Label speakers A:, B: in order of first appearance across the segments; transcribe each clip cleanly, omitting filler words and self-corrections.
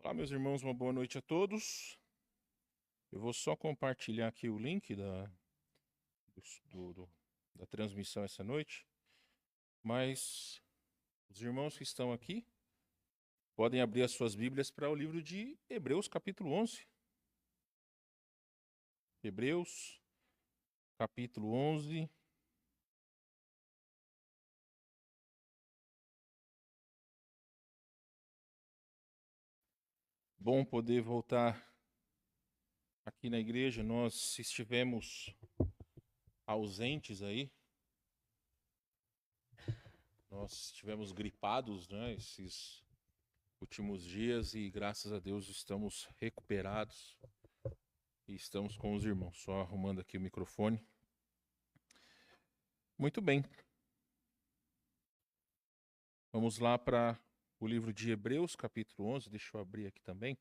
A: Olá, meus irmãos, uma boa noite a todos. Eu vou só compartilhar aqui o link da transmissão essa noite, mas os irmãos que estão aqui podem abrir as suas Bíblias para o livro de Hebreus, capítulo 11. Hebreus, capítulo 11. Bom poder voltar aqui na igreja. Nós estivemos ausentes aí. Nós estivemos gripados, né, esses últimos dias e graças a Deus estamos recuperados e estamos com os irmãos. Só arrumando aqui o microfone. Muito bem. Vamos lá para o livro de Hebreus, capítulo 11. Deixa eu abrir aqui também.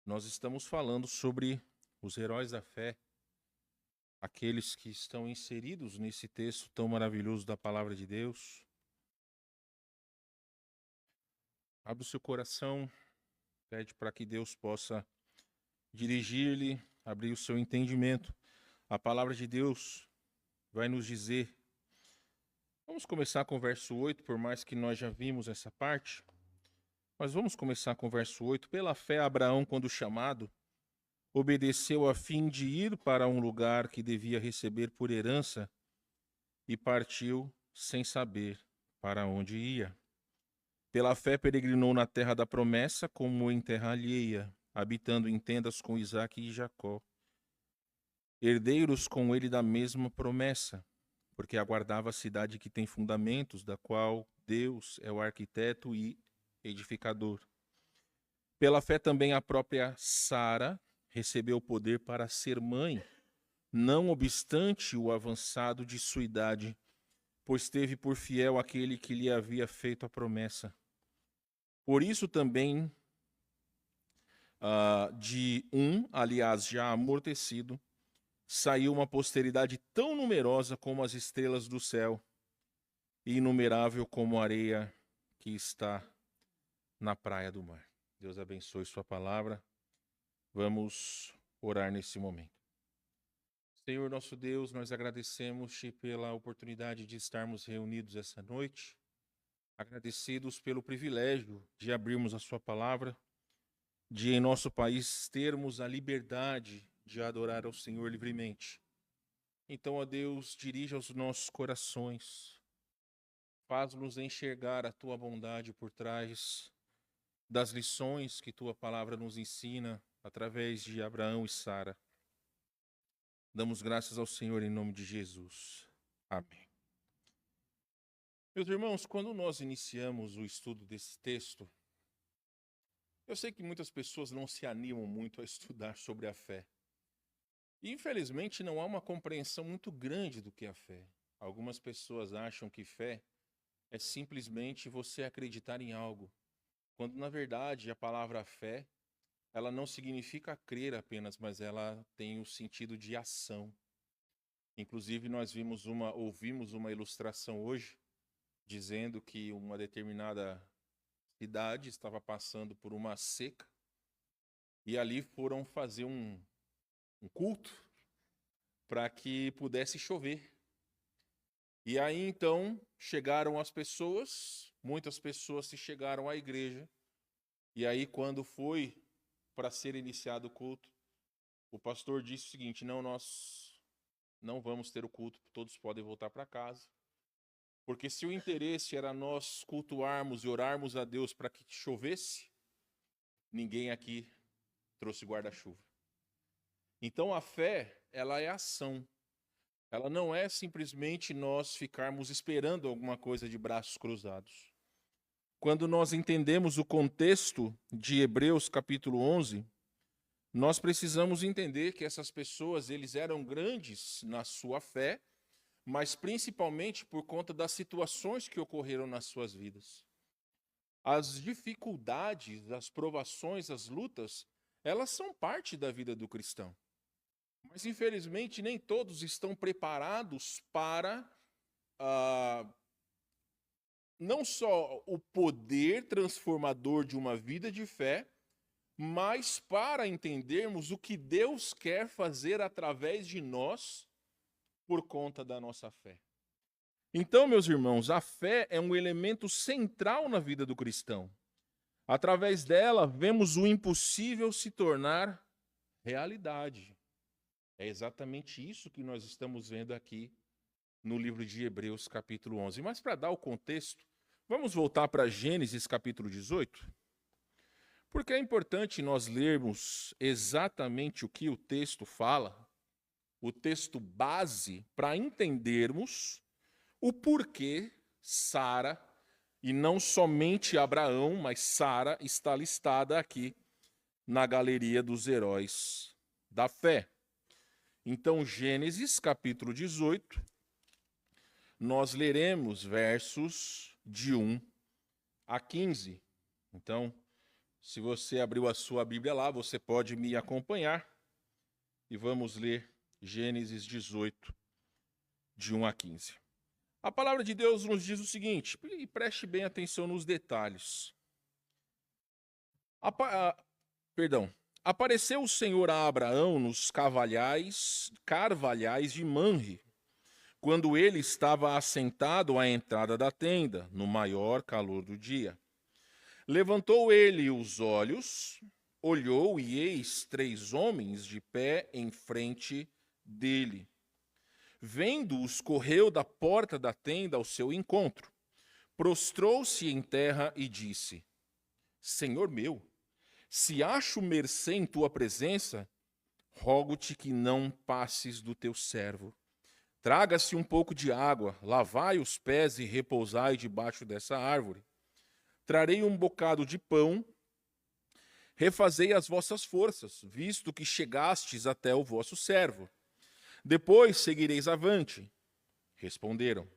A: Nós estamos falando sobre os heróis da fé, aqueles que estão inseridos nesse texto tão maravilhoso da palavra de Deus. Abre o seu coração, pede para que Deus possa dirigir-lhe, abrir o seu entendimento. A palavra de Deus vai nos dizer. Vamos começar com o verso 8, por mais que nós já vimos essa parte. Mas vamos começar com o verso 8. Pela fé, Abraão, quando chamado, obedeceu a fim de ir para um lugar que devia receber por herança e partiu sem saber para onde ia. Pela fé, peregrinou na terra da promessa como em terra alheia, habitando em tendas com Isaque e Jacó, herdeiros com ele da mesma promessa, porque aguardava a cidade que tem fundamentos, da qual Deus é o arquiteto e edificador. Pela fé também a própria Sara recebeu o poder para ser mãe, não obstante o avançado de sua idade, pois teve por fiel aquele que lhe havia feito a promessa. Por isso também, aliás, já amortecido, saiu uma posteridade tão numerosa como as estrelas do céu, e inumerável como a areia que está na praia do mar. Deus abençoe sua palavra. Vamos orar nesse momento. Senhor nosso Deus, nós agradecemos-te pela oportunidade de estarmos reunidos essa noite, agradecidos pelo privilégio de abrirmos a sua palavra, de em nosso país termos a liberdade de adorar ao Senhor livremente. Então, ó Deus, dirija os nossos corações, faz-nos enxergar a tua bondade por trás das lições que tua palavra nos ensina através de Abraão e Sara. Damos graças ao Senhor em nome de Jesus. Amém. Meus irmãos, quando nós iniciamos o estudo desse texto, eu sei que muitas pessoas não se animam muito a estudar sobre a fé. E, infelizmente, não há uma compreensão muito grande do que é a fé. Algumas pessoas acham que fé é simplesmente você acreditar em algo, quando, na verdade, a palavra fé, ela não significa crer apenas, mas ela tem o sentido de ação. Inclusive, nós ouvimos uma ilustração hoje, dizendo que uma determinada cidade estava passando por uma seca, e ali foram fazer um culto para que pudesse chover. E aí, então, chegaram as pessoas, muitas pessoas se chegaram à igreja, e aí, quando foi para ser iniciado o culto, o pastor disse o seguinte: não, nós não vamos ter o culto, todos podem voltar para casa, porque se o interesse era nós cultuarmos e orarmos a Deus para que chovesse, ninguém aqui trouxe guarda-chuva. Então a fé, ela é ação. Ela não é simplesmente nós ficarmos esperando alguma coisa de braços cruzados. Quando nós entendemos o contexto de Hebreus capítulo 11, nós precisamos entender que essas pessoas, eles eram grandes na sua fé, mas principalmente por conta das situações que ocorreram nas suas vidas. As dificuldades, as provações, as lutas, elas são parte da vida do cristão. Mas, infelizmente, nem todos estão preparados para não só o poder transformador de uma vida de fé, mas para entendermos o que Deus quer fazer através de nós por conta da nossa fé. Então, meus irmãos, a fé é um elemento central na vida do cristão. Através dela, vemos o impossível se tornar realidade. É exatamente isso que nós estamos vendo aqui no livro de Hebreus, capítulo 11. Mas para dar o contexto, vamos voltar para Gênesis, capítulo 18? Porque é importante nós lermos exatamente o que o texto fala, o texto base, para entendermos o porquê Sara, e não somente Abraão, mas Sara está listada aqui na galeria dos heróis da fé. Então, Gênesis, capítulo 18, nós leremos versos de 1 a 15. Então, se você abriu a sua Bíblia lá, você pode me acompanhar e vamos ler Gênesis 18, de 1 a 15. A palavra de Deus nos diz o seguinte, e preste bem atenção nos detalhes. Apareceu o Senhor a Abraão nos carvalhais de Manre, quando ele estava assentado à entrada da tenda, no maior calor do dia. Levantou ele os olhos, olhou e eis 3 homens de pé em frente dele. Vendo-os, correu da porta da tenda ao seu encontro, prostrou-se em terra e disse: Senhor meu, se acho mercê em tua presença, rogo-te que não passes do teu servo. Traga-se um pouco de água, lavai os pés e repousai debaixo dessa árvore. Trarei um bocado de pão, refazei as vossas forças, visto que chegastes até o vosso servo. Depois seguireis avante. Responderam: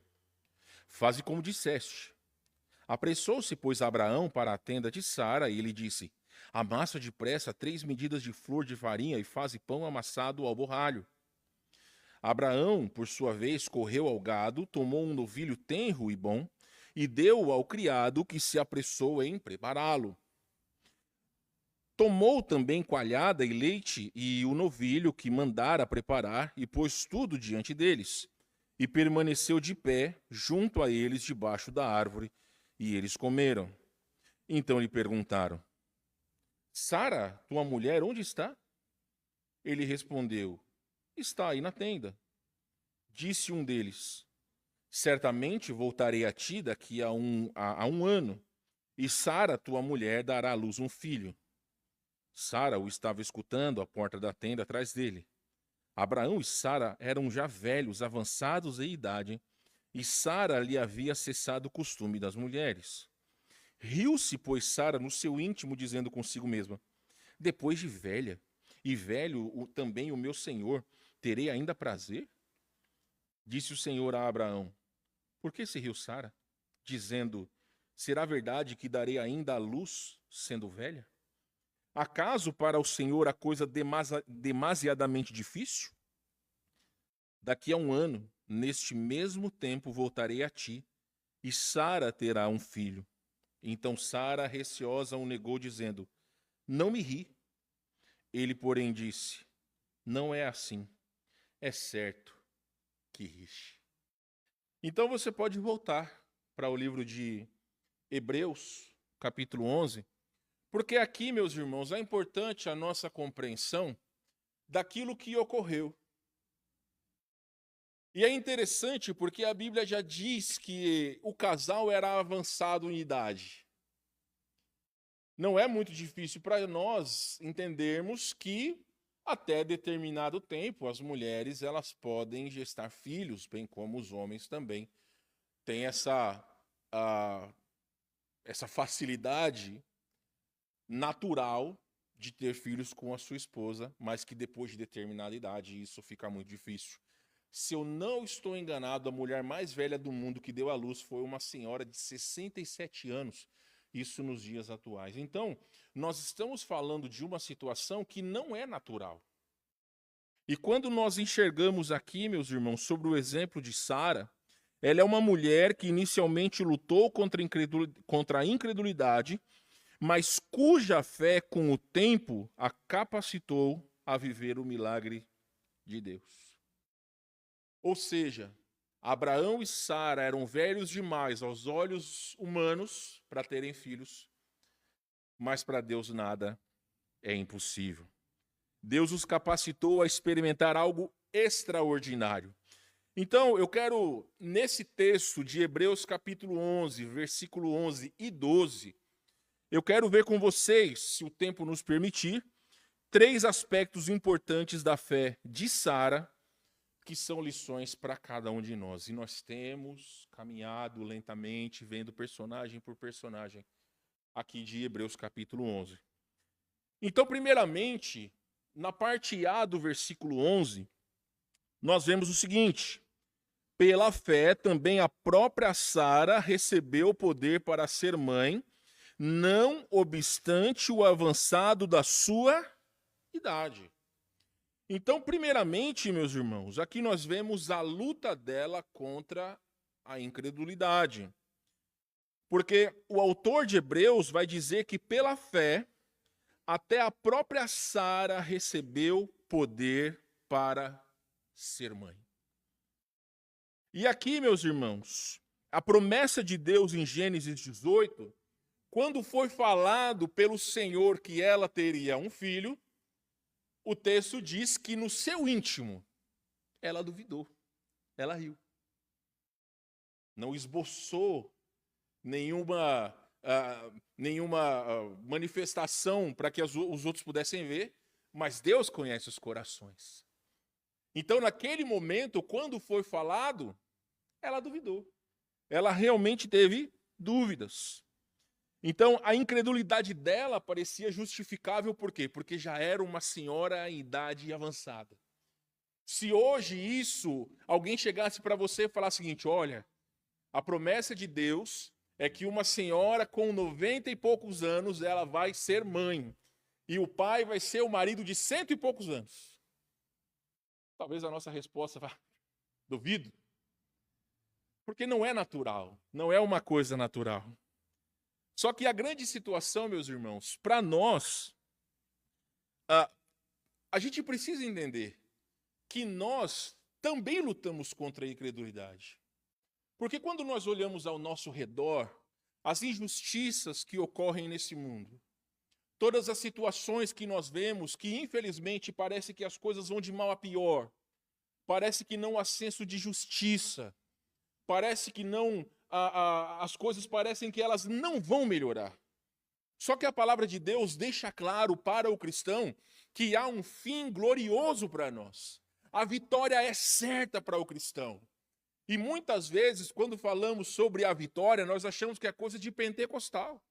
A: Faze como disseste. Apressou-se, pois, Abraão para a tenda de Sara, e lhe disse: Amassa depressa 3 medidas de flor de farinha e faze pão amassado ao borralho. Abraão, por sua vez, correu ao gado, tomou um novilho tenro e bom, e deu-o ao criado, que se apressou em prepará-lo. Tomou também coalhada e leite e o novilho que mandara preparar, e pôs tudo diante deles. E permaneceu de pé, junto a eles, debaixo da árvore, e eles comeram. Então lhe perguntaram: Sara, tua mulher, onde está? Ele respondeu: Está aí na tenda. Disse um deles: Certamente voltarei a ti daqui a um ano, e Sara, tua mulher, dará à luz um filho. Sara o estava escutando à porta da tenda atrás dele. Abraão e Sara eram já velhos, avançados em idade, e Sara lhe havia cessado o costume das mulheres. Riu-se, pois, Sara no seu íntimo, dizendo consigo mesma: Depois de velha, e velho também o meu senhor, terei ainda prazer? Disse o Senhor a Abraão: Por que se riu Sara, dizendo: Será verdade que darei ainda à luz, sendo velha? Acaso para o Senhor a coisa demasiadamente difícil? Daqui a um ano, neste mesmo tempo, voltarei a ti, e Sara terá um filho. Então Sara, receosa, o negou, dizendo: Não me ri. Ele, porém, disse: Não é assim. É certo que riste. Então você pode voltar para o livro de Hebreus, capítulo 11, porque aqui, meus irmãos, é importante a nossa compreensão daquilo que ocorreu. E é interessante porque a Bíblia já diz que o casal era avançado em idade. Não é muito difícil para nós entendermos que até determinado tempo as mulheres elas podem gestar filhos, bem como os homens também têm essa facilidade natural de ter filhos com a sua esposa, mas que depois de determinada idade isso fica muito difícil. Se eu não estou enganado, a mulher mais velha do mundo que deu à luz foi uma senhora de 67 anos, isso nos dias atuais. Então, nós estamos falando de uma situação que não é natural. E quando nós enxergamos aqui, meus irmãos, sobre o exemplo de Sara, Ela é uma mulher que inicialmente lutou contra a incredulidade, mas cuja fé, com o tempo, a capacitou a viver o milagre de Deus. Ou seja, Abraão e Sara eram velhos demais aos olhos humanos para terem filhos, mas para Deus nada é impossível. Deus os capacitou a experimentar algo extraordinário. Então, eu quero, nesse texto de Hebreus capítulo 11, versículo 11 e 12, eu quero ver com vocês, se o tempo nos permitir, 3 aspectos importantes da fé de Sara, que são lições para cada um de nós. E nós temos caminhado lentamente, vendo personagem por personagem, aqui de Hebreus capítulo 11. Então, primeiramente, na parte A do versículo 11, nós vemos o seguinte: pela fé, também a própria Sara recebeu o poder para ser mãe, não obstante o avançado da sua idade. Então, primeiramente, meus irmãos, aqui nós vemos a luta dela contra a incredulidade. Porque o autor de Hebreus vai dizer que pela fé, até a própria Sara recebeu poder para ser mãe. E aqui, meus irmãos, a promessa de Deus em Gênesis 18, quando foi falado pelo Senhor que ela teria um filho, o texto diz que no seu íntimo ela duvidou, ela riu. Não esboçou nenhuma manifestação para que os outros pudessem ver, mas Deus conhece os corações. Então, naquele momento, quando foi falado, ela duvidou. Ela realmente teve dúvidas. Então, a incredulidade dela parecia justificável por quê? Porque já era uma senhora em idade avançada. Se hoje alguém chegasse para você e falasse o seguinte: olha, a promessa de Deus é que uma senhora com 90 e poucos anos, ela vai ser mãe. E o pai vai ser o marido de 100 e poucos anos. Talvez a nossa resposta vá: duvido. Porque não é natural, não é uma coisa natural. Só que a grande situação, meus irmãos, para nós, a gente precisa entender que nós também lutamos contra a incredulidade. Porque quando nós olhamos ao nosso redor, as injustiças que ocorrem nesse mundo, todas as situações que nós vemos, que infelizmente parece que as coisas vão de mal a pior, parece que não há senso de justiça, parece que não, as coisas parecem que elas não vão melhorar. Só que a palavra de Deus deixa claro para o cristão que há um fim glorioso para nós. A vitória é certa para o cristão. E muitas vezes, quando falamos sobre a vitória, nós achamos que é coisa de pentecostal.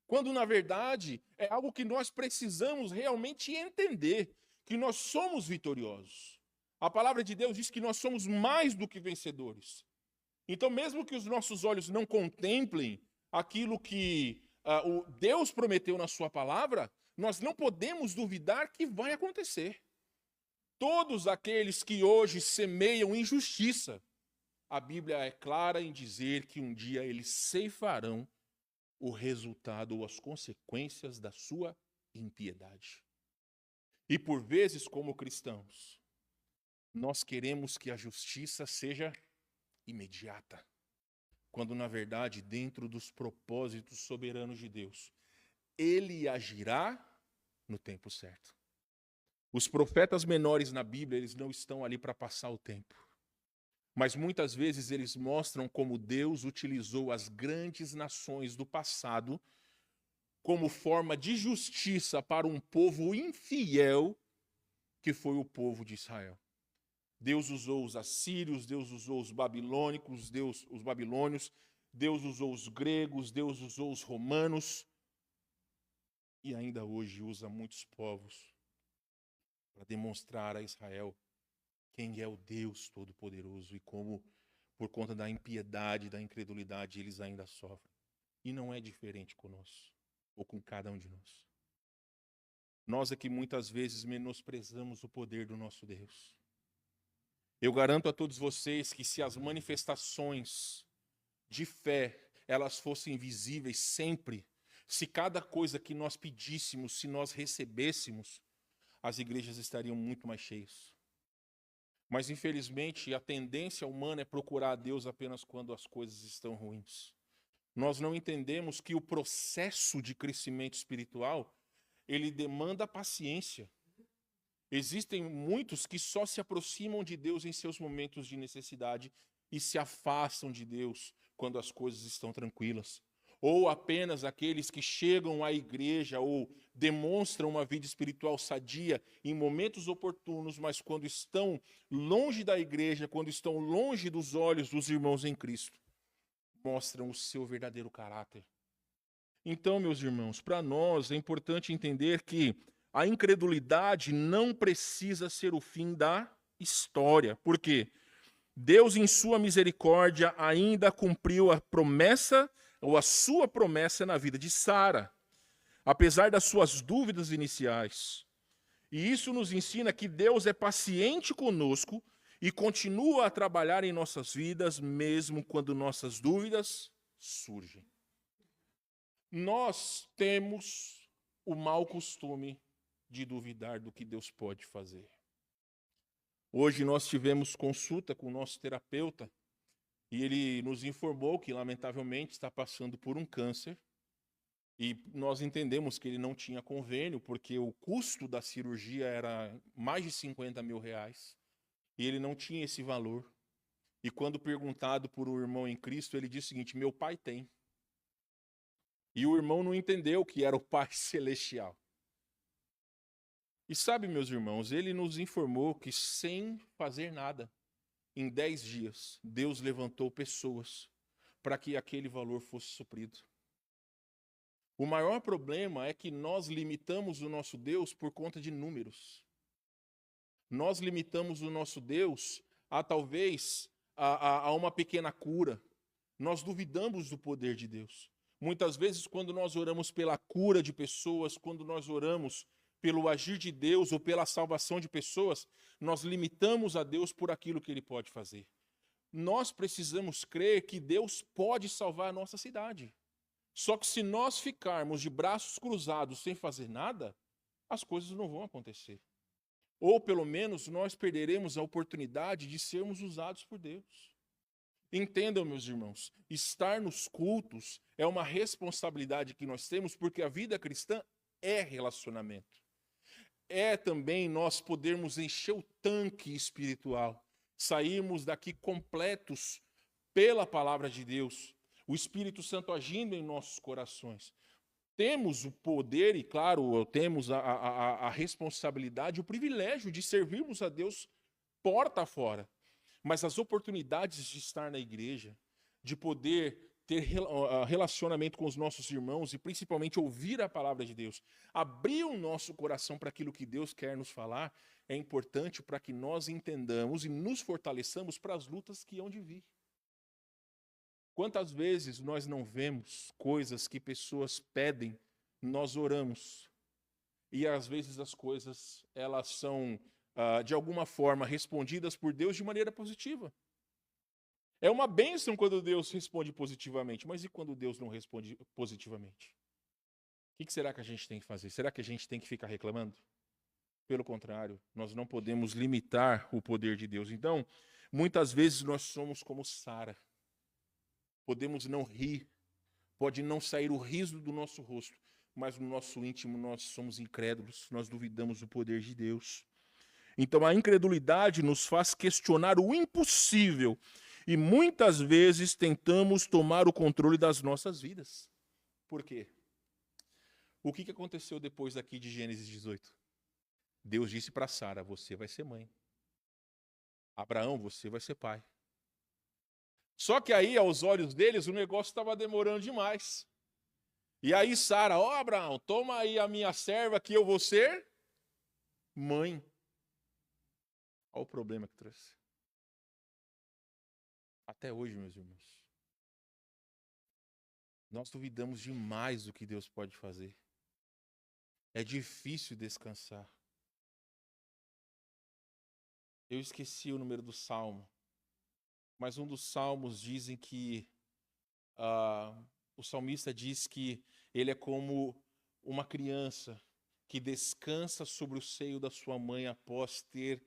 A: Quando, na verdade, é algo que nós precisamos realmente entender, que nós somos vitoriosos. A palavra de Deus diz que nós somos mais do que vencedores. Então, mesmo que os nossos olhos não contemplem aquilo que o Deus prometeu na sua palavra, nós não podemos duvidar que vai acontecer. Todos aqueles que hoje semeiam injustiça, a Bíblia é clara em dizer que um dia eles ceifarão o resultado ou as consequências da sua impiedade. E por vezes, como cristãos, nós queremos que a justiça seja imediata, quando na verdade, dentro dos propósitos soberanos de Deus, Ele agirá no tempo certo. Os profetas menores na Bíblia, eles não estão ali para passar o tempo. Mas muitas vezes eles mostram como Deus utilizou as grandes nações do passado como forma de justiça para um povo infiel que foi o povo de Israel. Deus usou os assírios, Deus usou os babilônicos, os babilônios, Deus usou os gregos, Deus usou os romanos e ainda hoje usa muitos povos para demonstrar a Israel quem é o Deus Todo-Poderoso e como, por conta da impiedade, da incredulidade, eles ainda sofrem. E não é diferente conosco, ou com cada um de nós. Nós é que muitas vezes menosprezamos o poder do nosso Deus. Eu garanto a todos vocês que se as manifestações de fé elas fossem visíveis sempre, se cada coisa que nós pedíssemos, se nós recebêssemos, as igrejas estariam muito mais cheias. Mas, infelizmente, a tendência humana é procurar a Deus apenas quando as coisas estão ruins. Nós não entendemos que o processo de crescimento espiritual, ele demanda paciência. Existem muitos que só se aproximam de Deus em seus momentos de necessidade e se afastam de Deus quando as coisas estão tranquilas. Ou apenas aqueles que chegam à igreja ou demonstram uma vida espiritual sadia em momentos oportunos, mas quando estão longe da igreja, quando estão longe dos olhos dos irmãos em Cristo, mostram o seu verdadeiro caráter. Então, meus irmãos, para nós é importante entender que a incredulidade não precisa ser o fim da história. Por quê? Deus, em sua misericórdia, ainda cumpriu a promessa, ou a sua promessa na vida de Sara, apesar das suas dúvidas iniciais. E isso nos ensina que Deus é paciente conosco e continua a trabalhar em nossas vidas, mesmo quando nossas dúvidas surgem. Nós temos o mau costume de duvidar do que Deus pode fazer. Hoje nós tivemos consulta com o nosso terapeuta e ele nos informou que, lamentavelmente, está passando por um câncer. E nós entendemos que ele não tinha convênio, porque o custo da cirurgia era mais de 50 mil reais. E ele não tinha esse valor. E quando perguntado por um irmão em Cristo, ele disse o seguinte: meu pai tem. E o irmão não entendeu que era o Pai Celestial. E sabe, meus irmãos, ele nos informou que sem fazer nada, em 10 dias, Deus levantou pessoas para que aquele valor fosse suprido. O maior problema é que nós limitamos o nosso Deus por conta de números. Nós limitamos o nosso Deus a talvez a uma pequena cura. Nós duvidamos do poder de Deus. Muitas vezes, quando nós oramos pela cura de pessoas, quando nós oramos pelo agir de Deus ou pela salvação de pessoas, nós limitamos a Deus por aquilo que Ele pode fazer. Nós precisamos crer que Deus pode salvar a nossa cidade. Só que se nós ficarmos de braços cruzados sem fazer nada, as coisas não vão acontecer. Ou pelo menos nós perderemos a oportunidade de sermos usados por Deus. Entendam, meus irmãos, estar nos cultos é uma responsabilidade que nós temos, porque a vida cristã é relacionamento. É também nós podermos encher o tanque espiritual, sairmos daqui completos pela palavra de Deus, o Espírito Santo agindo em nossos corações. Temos o poder e, claro, temos a responsabilidade, o privilégio de servirmos a Deus porta fora. Mas as oportunidades de estar na igreja, de poder ter relacionamento com os nossos irmãos e principalmente ouvir a palavra de Deus, abrir o nosso coração para aquilo que Deus quer nos falar, é importante para que nós entendamos e nos fortaleçamos para as lutas que hão de vir. Quantas vezes nós não vemos coisas que pessoas pedem, nós oramos, e às vezes as coisas elas são de alguma forma respondidas por Deus de maneira positiva. É uma bênção quando Deus responde positivamente, mas e quando Deus não responde positivamente? O que será que a gente tem que fazer? Será que a gente tem que ficar reclamando? Pelo contrário, nós não podemos limitar o poder de Deus. Então, muitas vezes nós somos como Sara. Podemos não rir, pode não sair o riso do nosso rosto, mas no nosso íntimo nós somos incrédulos, nós duvidamos do poder de Deus. Então a incredulidade nos faz questionar o impossível e muitas vezes tentamos tomar o controle das nossas vidas. Por quê? O que aconteceu depois daqui de Gênesis 18? Deus disse para Sara: você vai ser mãe. Abraão, você vai ser pai. Só que aí, aos olhos deles, o negócio estava demorando demais. E aí Sara: ó, Abraão, toma aí a minha serva que eu vou ser mãe. Olha o problema que trouxe. Até hoje, meus irmãos, nós duvidamos demais do que Deus pode fazer. É difícil descansar. Eu esqueci o número do salmo, mas um dos salmos dizem que o salmista diz que ele é como uma criança que descansa sobre o seio da sua mãe após ter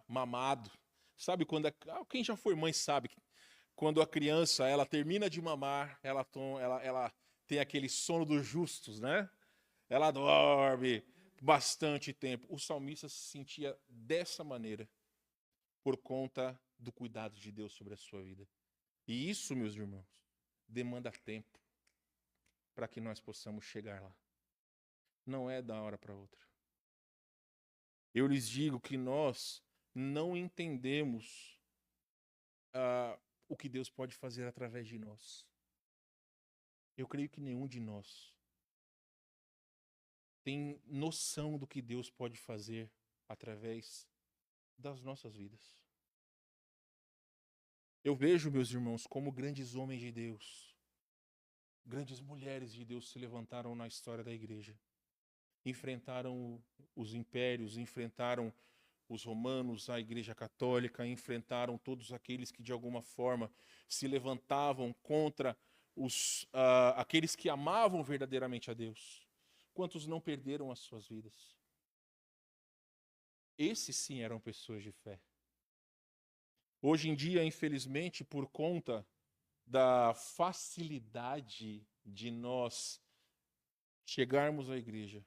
A: mamado. Sabe quando quem já foi mãe sabe que quando a criança ela termina de mamar, ela tem aquele sono dos justos, né? Ela dorme bastante tempo. O salmista se sentia dessa maneira por conta do cuidado de Deus sobre a sua vida. E isso, meus irmãos, demanda tempo para que nós possamos chegar lá. Não é da hora para outra. Eu lhes digo que nós não entendemos o que Deus pode fazer através de nós. Eu creio que nenhum de nós tem noção do que Deus pode fazer através das nossas vidas. Eu vejo, meus irmãos, como grandes homens de Deus, grandes mulheres de Deus se levantaram na história da igreja. Enfrentaram os impérios, enfrentaram os romanos, a igreja católica, enfrentaram todos aqueles que de alguma forma se levantavam contra aqueles que amavam verdadeiramente a Deus. Quantos não perderam as suas vidas? Esses sim eram pessoas de fé. Hoje em dia, infelizmente, por conta da facilidade de nós chegarmos à igreja,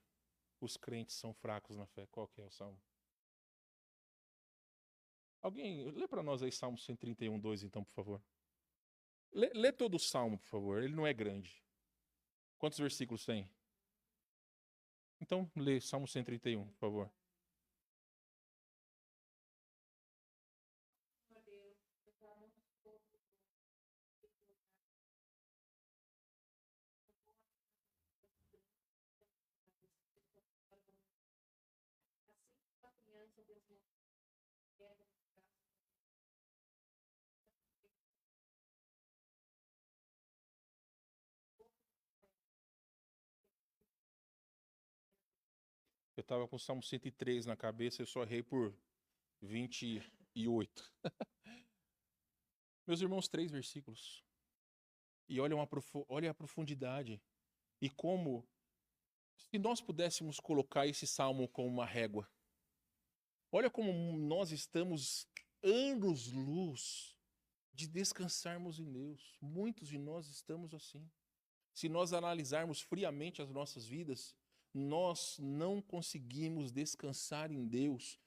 A: os crentes são fracos na fé. Qual que é o salmo? Alguém, lê para nós aí Salmo 131, 2, então, por favor. Lê todo o salmo, por favor. Ele não é grande. Quantos versículos tem? Então, lê Salmo 131, por favor. Eu estava com o Salmo 103 na cabeça, eu só errei por 28. Meus irmãos, 3 versículos. E olha a profundidade. E como, se nós pudéssemos colocar esse salmo como uma régua, olha como nós estamos anos-luz de descansarmos em Deus. Muitos de nós estamos assim. Se nós analisarmos friamente as nossas vidas, nós não conseguimos descansar em Deus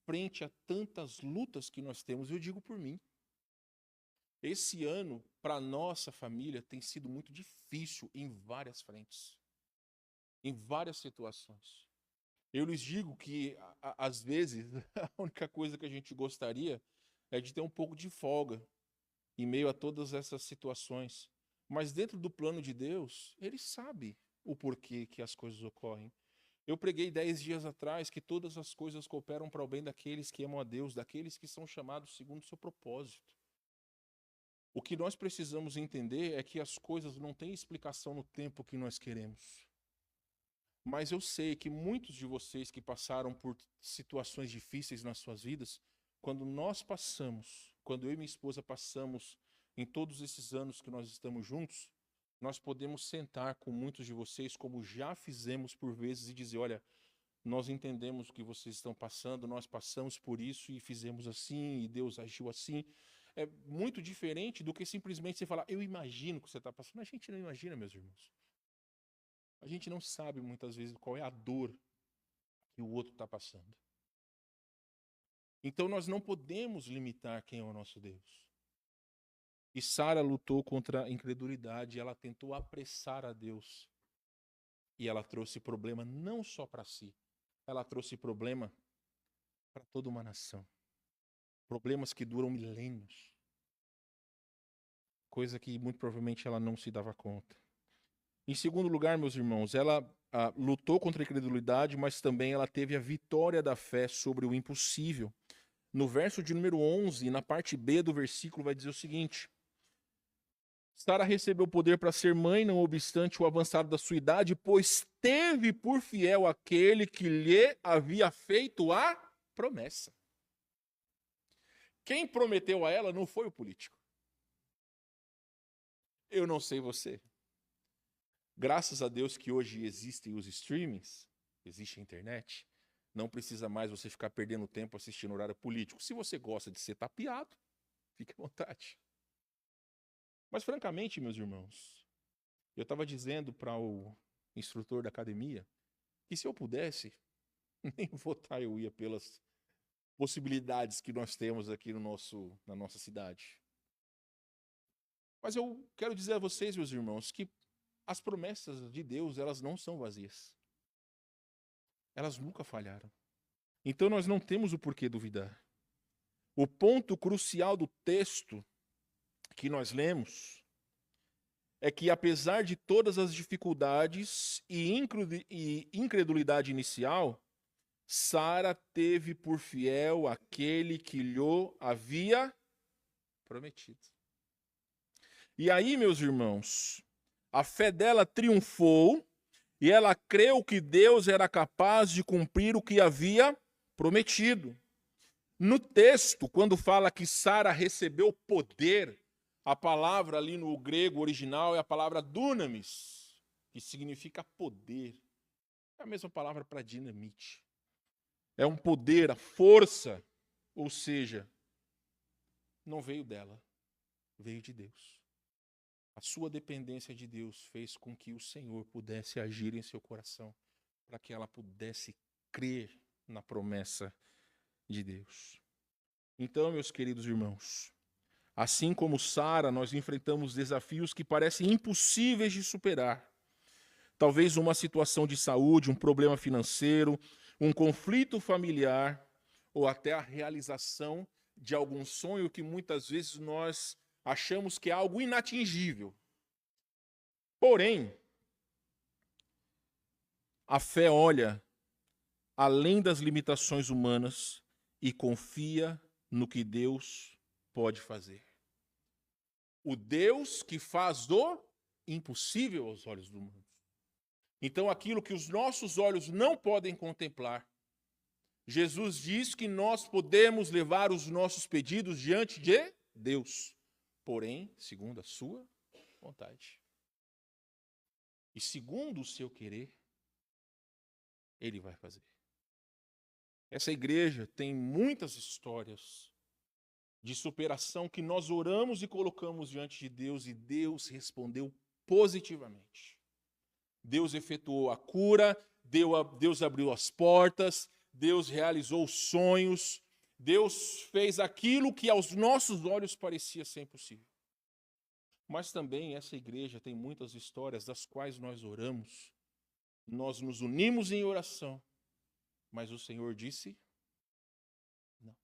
A: frente a tantas lutas que nós temos. Eu digo por mim. Esse ano, para nossa família, tem sido muito difícil em várias frentes, em várias situações. Eu lhes digo que, às vezes, a única coisa que a gente gostaria é de ter um pouco de folga em meio a todas essas situações. Mas dentro do plano de Deus, Ele sabe o porquê que as coisas ocorrem. Eu preguei 10 dias atrás que todas as coisas cooperam para o bem daqueles que amam a Deus, daqueles que são chamados segundo o seu propósito. O que nós precisamos entender é que as coisas não têm explicação no tempo que nós queremos. Mas eu sei que muitos de vocês que passaram por situações difíceis nas suas vidas, quando eu e minha esposa passamos em todos esses anos que nós estamos juntos, nós podemos sentar com muitos de vocês, como já fizemos por vezes, e dizer, olha, nós entendemos o que vocês estão passando, nós passamos por isso e fizemos assim, e Deus agiu assim. É muito diferente do que simplesmente você falar, eu imagino o que você está passando. A gente não imagina, meus irmãos. A gente não sabe muitas vezes qual é a dor que o outro está passando. Então nós não podemos limitar quem é o nosso Deus. E Sara lutou contra a incredulidade, ela tentou apressar a Deus. E ela trouxe problema não só para si, ela trouxe problema para toda uma nação. Problemas que duram milênios. Coisa que muito provavelmente ela não se dava conta. Em segundo lugar, meus irmãos, ela lutou contra a incredulidade, mas também ela teve a vitória da fé sobre o impossível. No verso de número 11, na parte B do versículo, vai dizer o seguinte: Sara recebeu poder para ser mãe, não obstante o avançado da sua idade, pois teve por fiel aquele que lhe havia feito a promessa. Quem prometeu a ela não foi o político. Eu não sei você. Graças a Deus que hoje existem os streamings, existe a internet, não precisa mais você ficar perdendo tempo assistindo horário político. Se você gosta de ser tapeado, fique à vontade. Mas, francamente, meus irmãos, eu estava dizendo para o instrutor da academia que se eu pudesse, nem votar eu ia pelas possibilidades que nós temos aqui na nossa cidade. Mas eu quero dizer a vocês, meus irmãos, que as promessas de Deus, elas não são vazias. Elas nunca falharam. Então nós não temos o porquê duvidar. O ponto crucial do texto que nós lemos é que, apesar de todas as dificuldades e incredulidade inicial, Sara teve por fiel aquele que lhe havia prometido. E aí, meus irmãos, a fé dela triunfou e ela creu que Deus era capaz de cumprir o que havia prometido. No texto, quando fala que Sara recebeu poder, a palavra ali no grego original é a palavra dunamis, que significa poder. É a mesma palavra para dinamite. É um poder, a força, ou seja, não veio dela, veio de Deus. A sua dependência de Deus fez com que o Senhor pudesse agir em seu coração, para que ela pudesse crer na promessa de Deus. Então, meus queridos irmãos, assim como Sara, nós enfrentamos desafios que parecem impossíveis de superar. Talvez uma situação de saúde, um problema financeiro, um conflito familiar, ou até a realização de algum sonho que muitas vezes nós achamos que é algo inatingível. Porém, a fé olha além das limitações humanas e confia no que Deus pode fazer. O Deus que faz do impossível aos olhos do mundo. Então, aquilo que os nossos olhos não podem contemplar, Jesus diz que nós podemos levar os nossos pedidos diante de Deus, porém, segundo a sua vontade. E segundo o seu querer, Ele vai fazer. Essa igreja tem muitas histórias de superação que nós oramos e colocamos diante de Deus e Deus respondeu positivamente. Deus efetuou a cura, Deus abriu as portas, Deus realizou os sonhos, Deus fez aquilo que aos nossos olhos parecia ser impossível. Mas também essa igreja tem muitas histórias das quais nós oramos, nós nos unimos em oração, mas o Senhor disse não.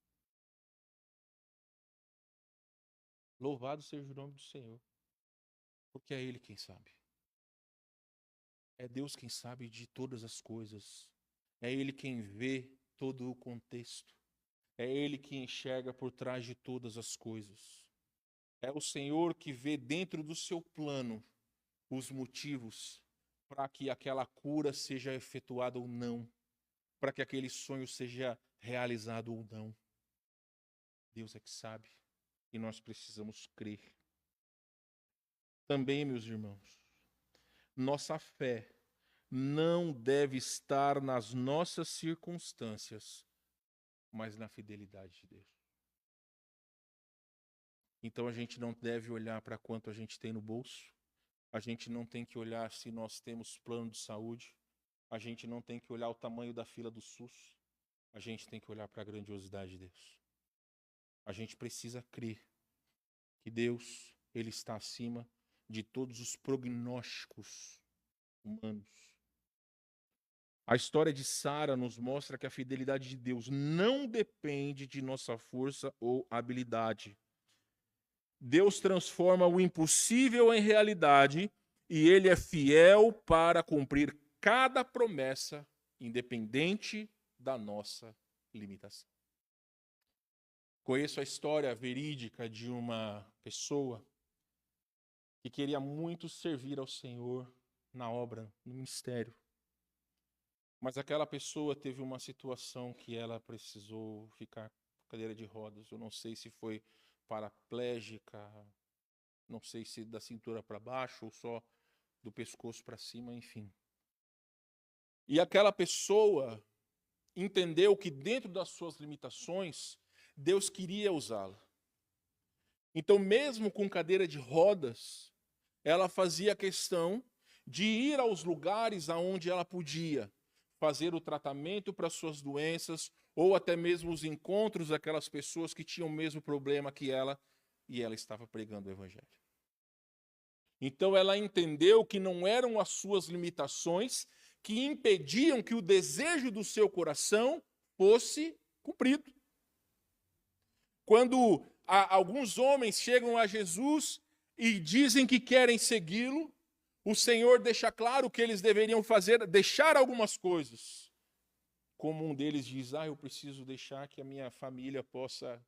A: Louvado seja o nome do Senhor, porque é Ele quem sabe. É Deus quem sabe de todas as coisas. É Ele quem vê todo o contexto. É Ele que enxerga por trás de todas as coisas. É o Senhor que vê dentro do seu plano os motivos para que aquela cura seja efetuada ou não, para que aquele sonho seja realizado ou não. Deus é que sabe e nós precisamos crer. Também, meus irmãos, nossa fé não deve estar nas nossas circunstâncias, mas na fidelidade de Deus. Então a gente não deve olhar para quanto a gente tem no bolso, a gente não tem que olhar se nós temos plano de saúde, a gente não tem que olhar o tamanho da fila do SUS, a gente tem que olhar para a grandiosidade de Deus. A gente precisa crer que Deus, Ele está acima de todos os prognósticos humanos. A história de Sara nos mostra que a fidelidade de Deus não depende de nossa força ou habilidade. Deus transforma o impossível em realidade e Ele é fiel para cumprir cada promessa, independente da nossa limitação. Conheço a história verídica de uma pessoa que queria muito servir ao Senhor na obra, no ministério. Mas aquela pessoa teve uma situação que ela precisou ficar cadeira de rodas. Eu não sei se foi paraplégica, não sei se da cintura para baixo ou só do pescoço para cima, enfim. E aquela pessoa entendeu que dentro das suas limitações, Deus queria usá-la. Então, mesmo com cadeira de rodas, ela fazia questão de ir aos lugares aonde ela podia fazer o tratamento para suas doenças, ou até mesmo os encontros daquelas pessoas que tinham o mesmo problema que ela, e ela estava pregando o evangelho. Então ela entendeu que não eram as suas limitações que impediam que o desejo do seu coração fosse cumprido. Quando alguns homens chegam a Jesus e dizem que querem segui-lo, o Senhor deixa claro que eles deveriam fazer, deixar algumas coisas. Como um deles diz, eu preciso deixar que a minha família possa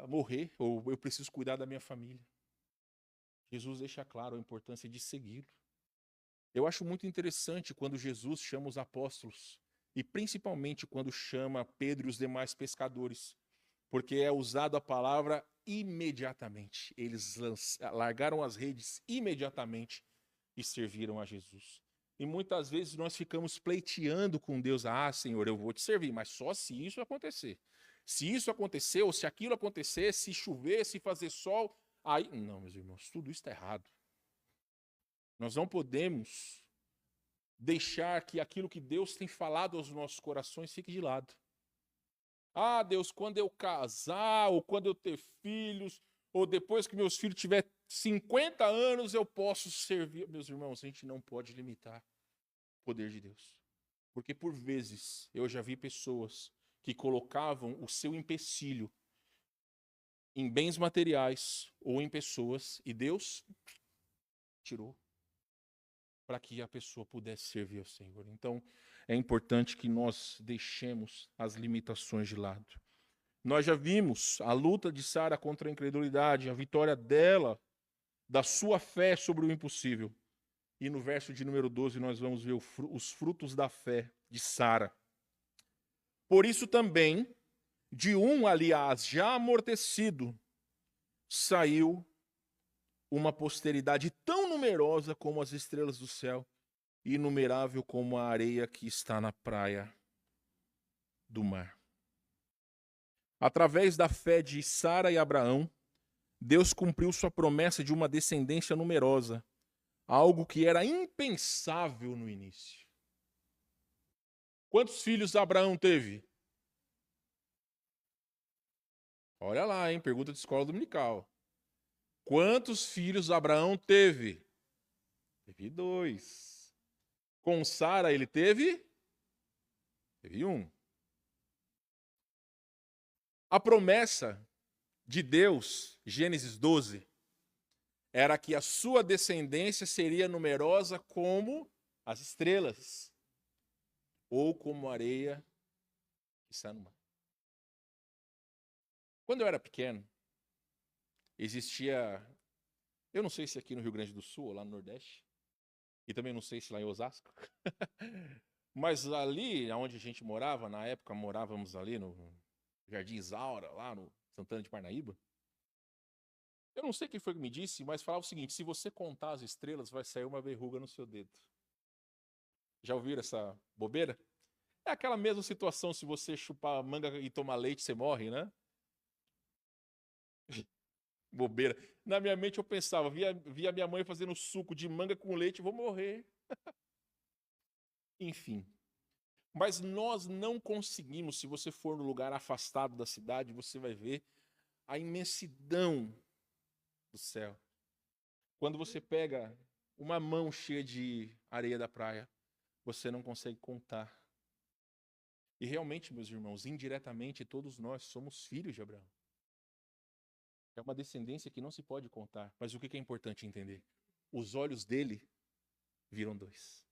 A: morrer, ou eu preciso cuidar da minha família. Jesus deixa claro a importância de segui-lo. Eu acho muito interessante quando Jesus chama os apóstolos, e principalmente quando chama Pedro e os demais pescadores, porque é usado a palavra imediatamente. Eles largaram as redes imediatamente e serviram a Jesus. E muitas vezes nós ficamos pleiteando com Deus, Senhor, eu vou te servir, mas só se isso acontecer. Se isso acontecer, ou se aquilo acontecer, se chover, se fazer sol, aí... Não, meus irmãos, tudo isso está errado. Nós não podemos deixar que aquilo que Deus tem falado aos nossos corações fique de lado. Deus, quando eu casar, ou quando eu ter filhos, ou depois que meus filhos tiverem 50 anos, eu posso servir. Meus irmãos, a gente não pode limitar o poder de Deus. Porque por vezes eu já vi pessoas que colocavam o seu empecilho em bens materiais ou em pessoas, e Deus tirou para que a pessoa pudesse servir ao Senhor. Então, é importante que nós deixemos as limitações de lado. Nós já vimos a luta de Sara contra a incredulidade, a vitória dela, da sua fé sobre o impossível. E no verso de número 12 nós vamos ver os frutos da fé de Sara. Por isso também, de aliás, já amortecido, saiu uma posteridade tão numerosa como as estrelas do céu, e inumerável como a areia que está na praia do mar. Através da fé de Sara e Abraão, Deus cumpriu sua promessa de uma descendência numerosa, algo que era impensável no início. Quantos filhos Abraão teve? Olha lá, pergunta de escola dominical. Quantos filhos Abraão teve? Teve 2. Com Sara ele teve 1. A promessa de Deus, Gênesis 12, era que a sua descendência seria numerosa como as estrelas, ou como a areia que está no mar. Quando eu era pequeno, existia, eu não sei se aqui no Rio Grande do Sul ou lá no Nordeste, e também não sei se lá em Osasco, mas ali onde a gente morava, na época morávamos ali no Jardim Isaura, lá no Santana de Parnaíba. Eu não sei quem foi que me disse, mas falava o seguinte: se você contar as estrelas, vai sair uma verruga no seu dedo. Já ouviram essa bobeira? É aquela mesma situação, se você chupar manga e tomar leite, você morre, né? Bobeira. Na minha mente eu pensava, via minha mãe fazendo suco de manga com leite, vou morrer. Enfim. Mas nós não conseguimos, se você for no lugar afastado da cidade, você vai ver a imensidão do céu. Quando você pega uma mão cheia de areia da praia, você não consegue contar. E realmente, meus irmãos, indiretamente todos nós somos filhos de Abraão. É uma descendência que não se pode contar. Mas o que é importante entender? Os olhos dele viram 2.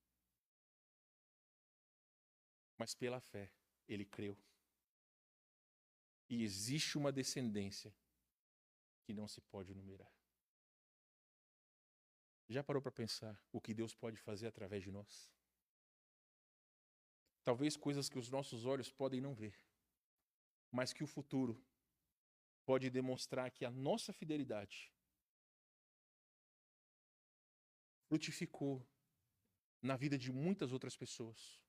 A: Mas pela fé, ele creu. E existe uma descendência que não se pode numerar. Já parou para pensar o que Deus pode fazer através de nós? Talvez coisas que os nossos olhos podem não ver. mas que o futuro pode demonstrar que a nossa fidelidade frutificou na vida de muitas outras pessoas.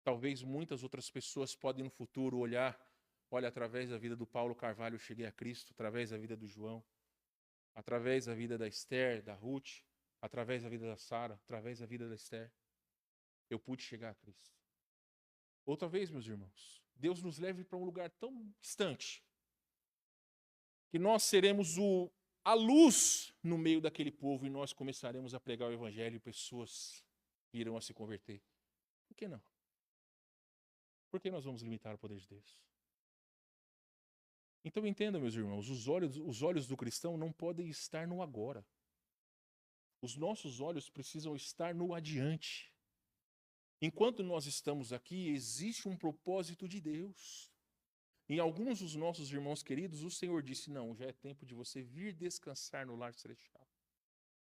A: Talvez muitas outras pessoas podem no futuro olha, através da vida do Paulo Carvalho eu cheguei a Cristo, através da vida do João, através da vida da Esther, da Ruth, através da vida da Sara, através da vida da Esther, eu pude chegar a Cristo. Outra vez, meus irmãos, Deus nos leve para um lugar tão distante que nós seremos a luz no meio daquele povo e nós começaremos a pregar o evangelho e pessoas irão a se converter. Por que não? Por que nós vamos limitar o poder de Deus? Então entenda, meus irmãos, os olhos do cristão não podem estar no agora. Os nossos olhos precisam estar no adiante. Enquanto nós estamos aqui, existe um propósito de Deus. Em alguns dos nossos irmãos queridos, o Senhor disse, não, já é tempo de você vir descansar no lar celestial.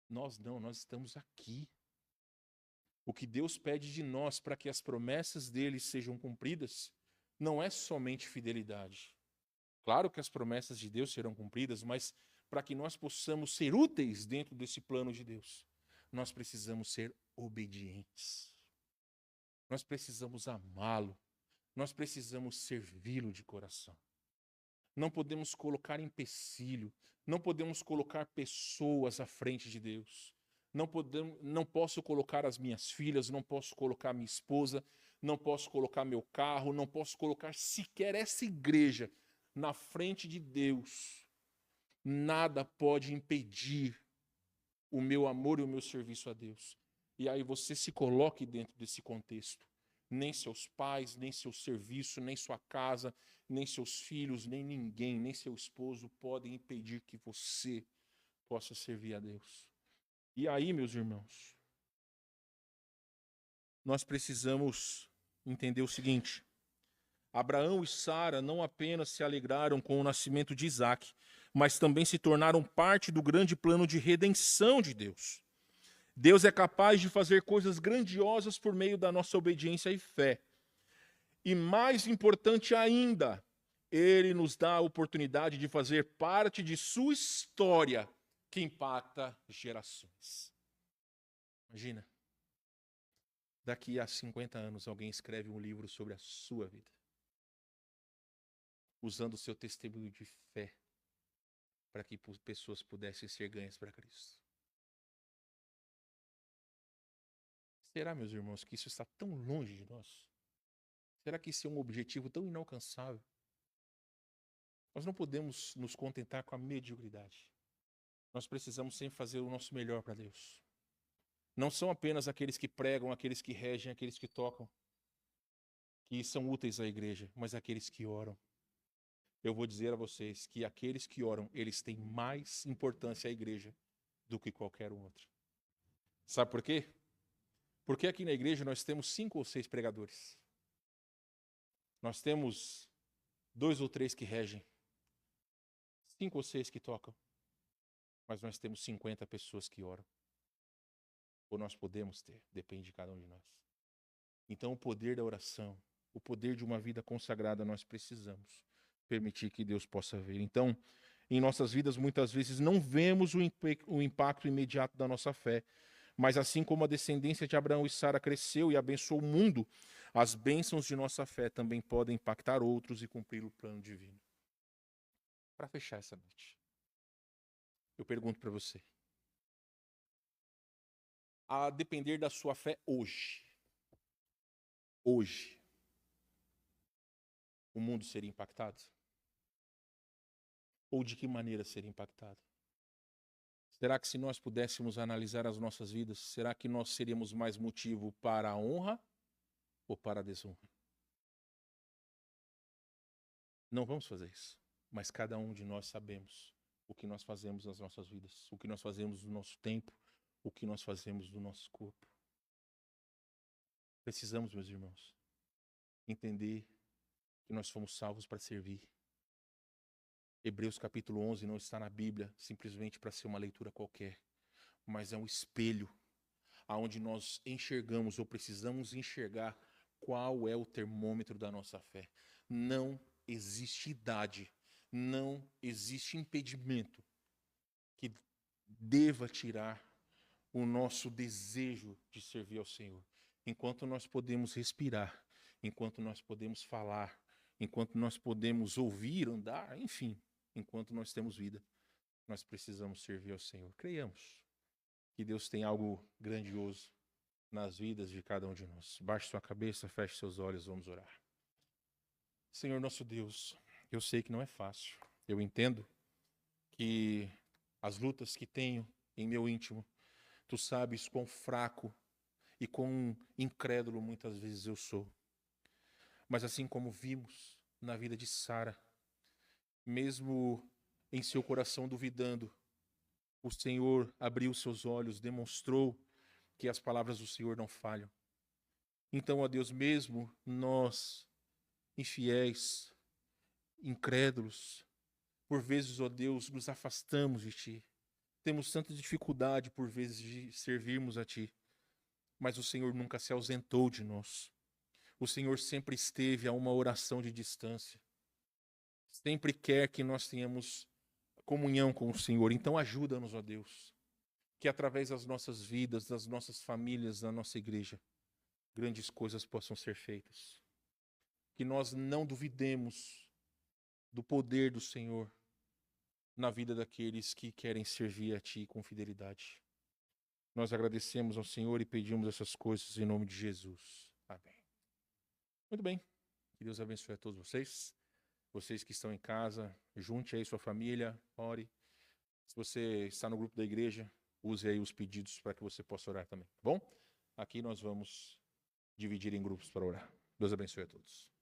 A: Nós não, nós estamos aqui. O que Deus pede de nós para que as promessas dele sejam cumpridas, não é somente fidelidade. Claro que as promessas de Deus serão cumpridas, mas para que nós possamos ser úteis dentro desse plano de Deus, nós precisamos ser obedientes. Nós precisamos amá-lo. Nós precisamos servi-lo de coração. Não podemos colocar empecilho. Não podemos colocar pessoas à frente de Deus. Não posso colocar as minhas filhas, não posso colocar minha esposa, não posso colocar meu carro, não posso colocar sequer essa igreja na frente de Deus. Nada pode impedir o meu amor e o meu serviço a Deus. E aí você se coloque dentro desse contexto. Nem seus pais, nem seu serviço, nem sua casa, nem seus filhos, nem ninguém, nem seu esposo podem impedir que você possa servir a Deus. E aí, meus irmãos, nós precisamos entender o seguinte: Abraão e Sara não apenas se alegraram com o nascimento de Isaque, mas também se tornaram parte do grande plano de redenção de Deus. Deus é capaz de fazer coisas grandiosas por meio da nossa obediência e fé. E mais importante ainda, Ele nos dá a oportunidade de fazer parte de sua história que impacta gerações. Imagina, daqui a 50 anos alguém escreve um livro sobre a sua vida, usando o seu testemunho de fé para que pessoas pudessem ser ganhas para Cristo. Será, meus irmãos, que isso está tão longe de nós? Será que isso é um objetivo tão inalcançável? Nós não podemos nos contentar com a mediocridade. Nós precisamos sempre fazer o nosso melhor para Deus. Não são apenas aqueles que pregam, aqueles que regem, aqueles que tocam, que são úteis à igreja, mas aqueles que oram. Eu vou dizer a vocês que aqueles que oram, eles têm mais importância à igreja do que qualquer outro. Sabe por quê? Porque aqui na igreja nós temos 5 ou 6 pregadores. Nós temos 2 ou 3 que regem. 5 ou 6 que tocam. Mas nós temos 50 pessoas que oram. Ou nós podemos ter, depende de cada um de nós. Então o poder da oração, o poder de uma vida consagrada, nós precisamos permitir que Deus possa ver. Então, em nossas vidas, muitas vezes não vemos o impacto imediato da nossa fé. Mas assim como a descendência de Abraão e Sara cresceu e abençoou o mundo, as bênçãos de nossa fé também podem impactar outros e cumprir o plano divino. Para fechar essa noite, eu pergunto para você: a depender da sua fé hoje, o mundo seria impactado? Ou de que maneira seria impactado? Será que se nós pudéssemos analisar as nossas vidas, será que nós seríamos mais motivo para a honra ou para a desonra? Não vamos fazer isso, mas cada um de nós sabemos o que nós fazemos nas nossas vidas, o que nós fazemos no nosso tempo, o que nós fazemos no nosso corpo. Precisamos, meus irmãos, entender que nós fomos salvos para servir. Hebreus capítulo 11 não está na Bíblia simplesmente para ser uma leitura qualquer, mas é um espelho aonde nós enxergamos ou precisamos enxergar qual é o termômetro da nossa fé. Não existe idade, não existe impedimento que deva tirar o nosso desejo de servir ao Senhor. Enquanto nós podemos respirar, enquanto nós podemos falar, enquanto nós podemos ouvir, andar, enfim, enquanto nós temos vida, nós precisamos servir ao Senhor. Creiamos que Deus tem algo grandioso nas vidas de cada um de nós. Baixe sua cabeça, feche seus olhos, vamos orar. Senhor nosso Deus, eu sei que não é fácil. Eu entendo que as lutas que tenho em meu íntimo, tu sabes quão fraco e quão incrédulo muitas vezes eu sou. Mas assim como vimos na vida de Sara, mesmo em seu coração duvidando, o Senhor abriu seus olhos, demonstrou que as palavras do Senhor não falham. Então, ó Deus, mesmo nós, infiéis, incrédulos, por vezes, ó Deus, nos afastamos de Ti. Temos tanta dificuldade, por vezes, de servirmos a Ti. Mas o Senhor nunca se ausentou de nós. O Senhor sempre esteve a uma oração de distância. Sempre quer que nós tenhamos comunhão com o Senhor. Então ajuda-nos, ó Deus, que através das nossas vidas, das nossas famílias, da nossa igreja, grandes coisas possam ser feitas. Que nós não duvidemos do poder do Senhor na vida daqueles que querem servir a Ti com fidelidade. Nós agradecemos ao Senhor e pedimos essas coisas em nome de Jesus. Amém. Muito bem. Que Deus abençoe a todos vocês. Vocês que estão em casa, junte aí sua família, ore. Se você está no grupo da igreja, use aí os pedidos para que você possa orar também, tá bom? Aqui nós vamos dividir em grupos para orar. Deus abençoe a todos.